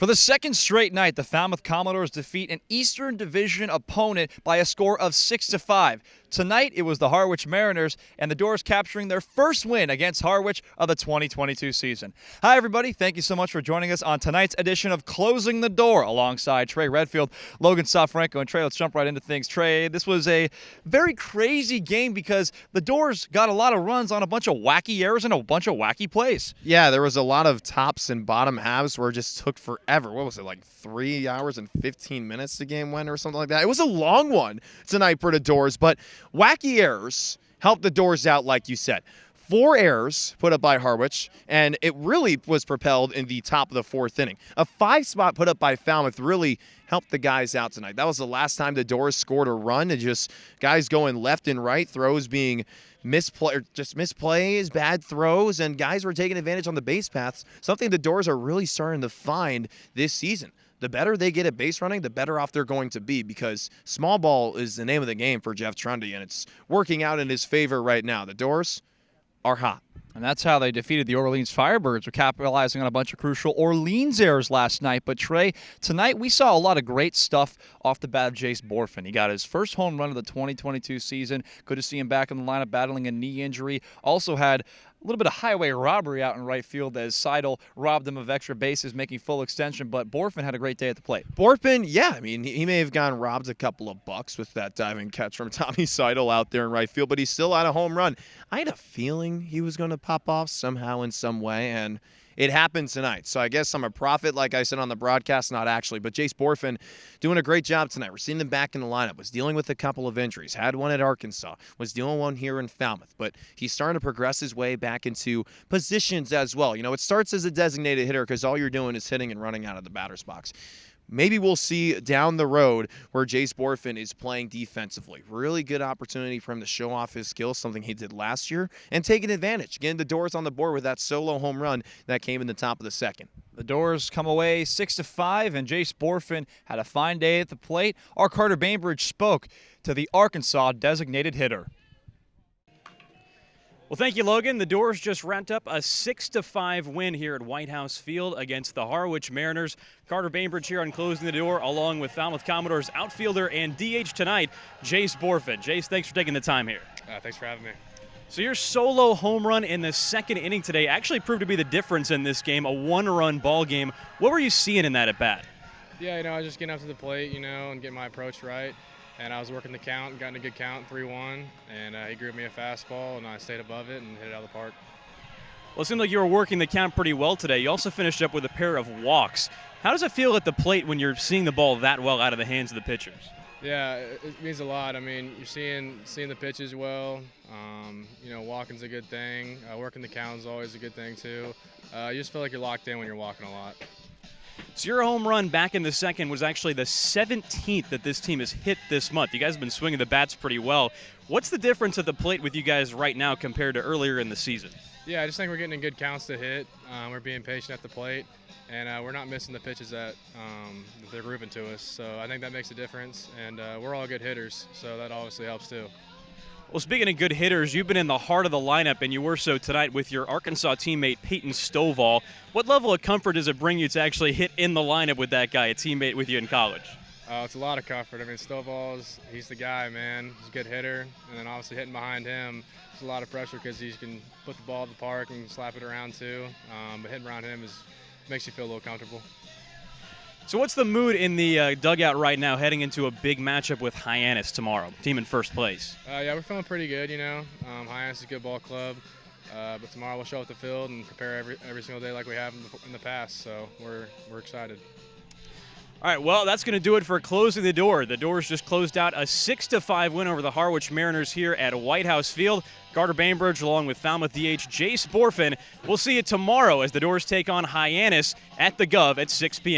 For the second straight night, the Falmouth Commodores defeat an Eastern Division opponent by a score of 6-5. Tonight, it was the Harwich Mariners and the Dores capturing their first win against Harwich of the 2022 season. Hi, everybody. Thank you so much for joining us on tonight's edition of Closing the Door alongside Trey, Redfield, Logan, Soforenko, and Trey. Let's jump right into things. Trey, this was a very crazy game because the Dores got a lot of runs on a bunch of wacky errors and a bunch of wacky plays. Yeah, there was a lot of tops and bottom halves where it just took forever. What was it, like 3 hours and 15 minutes the game went or something like that? It was a long one tonight for the Dores, but wacky errors helped the Dores out, like you said. 4 errors put up by Harwich, and it really was propelled in the top of the 4th inning. A 5 spot put up by Falmouth really helped the guys out tonight. That was the last time the Dores scored a run, and just guys going left and right, throws being misplays, bad throws, and guys were taking advantage on the base paths, something the Dores are really starting to find this season. The better they get at base running, the better off they're going to be, because small ball is the name of the game for Jeff Trundy, and it's working out in his favor right now. The Dores are hot. And that's how they defeated the Orleans Firebirds. We're capitalizing on a bunch of crucial Orleans errors last night. But, Trey, tonight we saw a lot of great stuff off the bat of Jace Bohrofen. He got his first home run of the 2022 season. Good to see him back in the lineup battling a knee injury. Also had a little bit of highway robbery out in right field as Seidel robbed him of extra bases, making full extension. But Bohrofen had a great day at the plate. Bohrofen, yeah, I mean, he may have gotten robbed a couple of bucks with that diving catch from Tommy Seidel out there in right field, but he's still out a home run. I had a feeling he was going to pop off somehow in some way, and it happened tonight. So I guess I'm a prophet, like I said on the broadcast, not actually. But Jace Bohrofen doing a great job tonight. We're seeing him back in the lineup. Was dealing with a couple of injuries. Had one at Arkansas. Was dealing one here in Falmouth. But he's starting to progress his way back into positions as well. You know, it starts as a designated hitter because all you're doing is hitting and running out of the batter's box. Maybe we'll see down the road where Jace Bohrofen is playing defensively. Really good opportunity for him to show off his skills, something he did last year, and taking advantage. Getting the Dores on the board with that solo home run that came in the top of the second. The Dores come away 6-5, and Jace Bohrofen had a fine day at the plate. Our Carter Bainbridge spoke to the Arkansas designated hitter. Well, thank you, Logan. The Dores just wrapped up a 6-5 win here at Whitehouse Field against the Harwich Mariners. Carter Bainbridge here on Closing the Door, along with Falmouth Commodores outfielder and DH tonight, Jace Bohrofen. Jace, thanks for taking the time here. Thanks for having me. So your solo home run in the second inning today actually proved to be the difference in this game, a 1-run ball game. What were you seeing in that at bat? Yeah, I was just getting up to the plate, and getting my approach right. And I was working the count, got in a good count, 3-1, and he grooved me a fastball, and I stayed above it and hit it out of the park. Well, it seemed like you were working the count pretty well today. You also finished up with a pair of walks. How does it feel at the plate when you're seeing the ball that well out of the hands of the pitchers? Yeah, it means a lot. I mean, you're seeing the pitches well. Walking's a good thing. Working the count is always a good thing, too. You just feel like you're locked in when you're walking a lot. So your home run back in the second was actually the 17th that this team has hit this month. You guys have been swinging the bats pretty well. What's the difference at the plate with you guys right now compared to earlier in the season? Yeah, I just think we're getting in good counts to hit. We're being patient at the plate, and we're not missing the pitches that they're grooving to us. So I think that makes a difference, and we're all good hitters, so that obviously helps too. Well, speaking of good hitters, you've been in the heart of the lineup, and you were so tonight with your Arkansas teammate Peyton Stovall. What level of comfort does it bring you to actually hit in the lineup with that guy, a teammate with you in college? It's a lot of comfort. I mean, he's the guy, man. He's a good hitter, and then obviously hitting behind him, it's a lot of pressure because he can put the ball at the park and slap it around too. But hitting around him makes you feel a little comfortable. So what's the mood in the dugout right now heading into a big matchup with Hyannis tomorrow, team in first place? Yeah, we're feeling pretty good, Hyannis is a good ball club, but tomorrow we'll show up the field and prepare every single day like we have in the past, so we're excited. All right, well, that's going to do it for Closing the Door. The Dores just closed out a 6-5 win over the Harwich Mariners here at Whitehouse Field. Carter Bainbridge along with Falmouth DH Jace Bohrofen. We'll see you tomorrow as the Dores take on Hyannis at the Gov at 6 p.m.